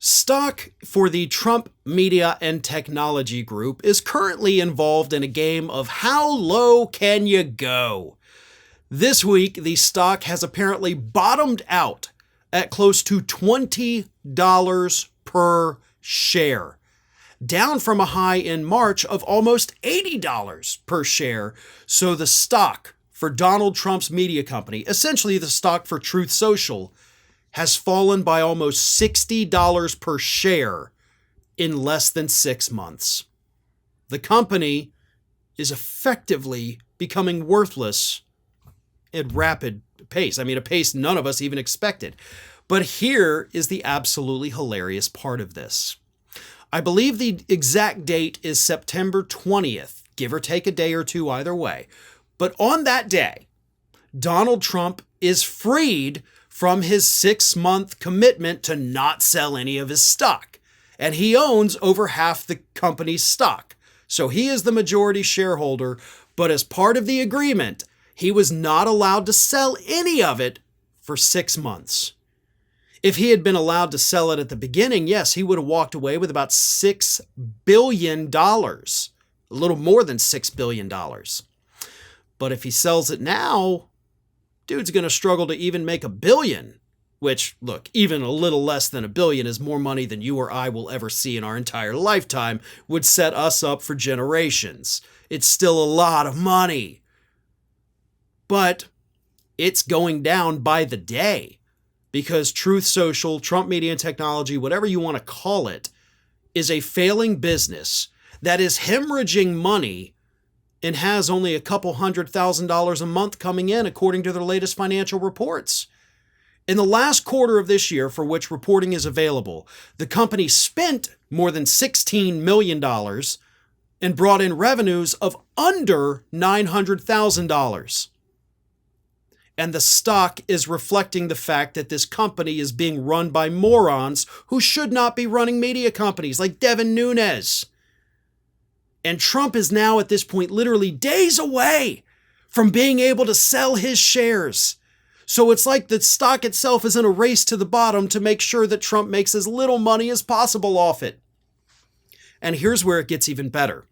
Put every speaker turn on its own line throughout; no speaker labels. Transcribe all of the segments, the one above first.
Stock for the Trump Media and Technology Group is currently involved in a game of how low can you go? This week, the stock has apparently bottomed out at close to $20 per share, down from a high in March of almost $80 per share. So the stock for Donald Trump's media company, essentially the stock for Truth Social, has fallen by almost $60 per share in less than 6 months. The company is effectively becoming worthless at rapid pace. I mean, a pace none of us even expected. But here is the absolutely hilarious part of this. I believe the exact date is September 20th, give or take a day or two either way. But on that day, Donald Trump is freed from his 6-month commitment to not sell any of his stock. And he owns over half the company's stock. So he is the majority shareholder, but as part of the agreement, he was not allowed to sell any of it for 6 months. If he had been allowed to sell it at the beginning, yes, he would have walked away with about $6 billion, a little more than $6 billion. But if he sells it now, dude's going to struggle to even make $1 billion, which, look, even a little less than $1 billion is more money than you or I will ever see in our entire lifetime, would set us up for generations. It's still a lot of money. But it's going down by the day because Truth Social, Trump Media and Technology, whatever you want to call it, is a failing business that is hemorrhaging money and has only a couple $100,000 a month coming in, according to their latest financial reports. In the last quarter of this year, for which reporting is available, the company spent more than $16 million and brought in revenues of under $900,000. And the stock is reflecting the fact that this company is being run by morons who should not be running media companies, like Devin Nunes. And Trump is now at this point literally days away from being able to sell his shares. So it's like the stock itself is in a race to the bottom to make sure that Trump makes as little money as possible off it. And here's where it gets even better.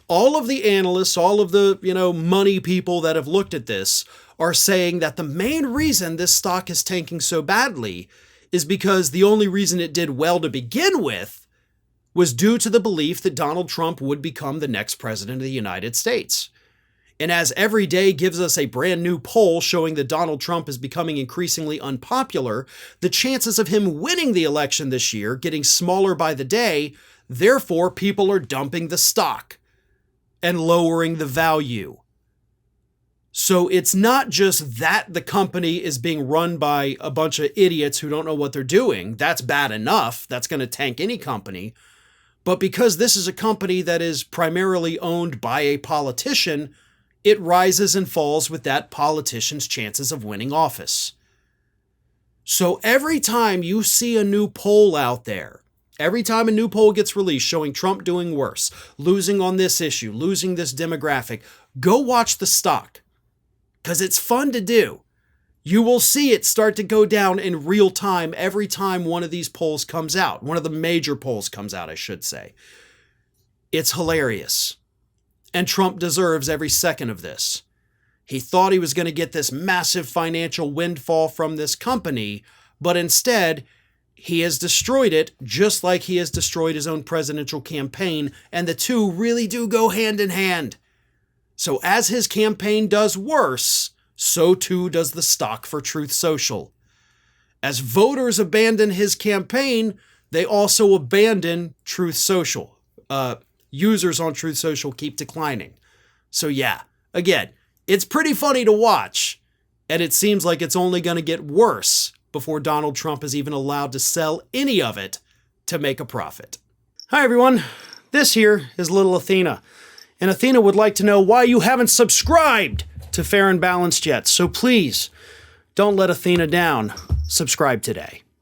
All of the analysts, all of the, money people that have looked at this are saying that the main reason this stock is tanking so badly is because the only reason it did well to begin with was due to the belief that Donald Trump would become the next president of the United States. And as every day gives us a brand new poll showing that Donald Trump is becoming increasingly unpopular, the chances of him winning the election this year getting smaller by the day, therefore people are dumping the stock and lowering the value. So it's not just that the company is being run by a bunch of idiots who don't know what they're doing. That's bad enough. That's going to tank any company. But because this is a company that is primarily owned by a politician, it rises and falls with that politician's chances of winning office. So every time you see a new poll out there, every time a new poll gets released showing Trump doing worse, losing on this issue, losing this demographic, go watch the stock. Because it's fun to do. You will see it start to go down in real time every time one of these polls comes out. One of the major polls comes out, I should say. It's hilarious. And Trump deserves every second of this. He thought he was going to get this massive financial windfall from this company, but instead, he has destroyed it just like he has destroyed his own presidential campaign, and the two really do go hand in hand. So as his campaign does worse, so too does the stock for Truth Social. As voters abandon his campaign, they also abandon Truth Social. Users on Truth Social keep declining. So yeah, again, it's pretty funny to watch, and it seems like it's only going to get worse before Donald Trump is even allowed to sell any of it to make a profit. Hi everyone, this here is little Athena. And Athena would like to know why you haven't subscribed to Fair and Balanced yet. So please, don't let Athena down. Subscribe today.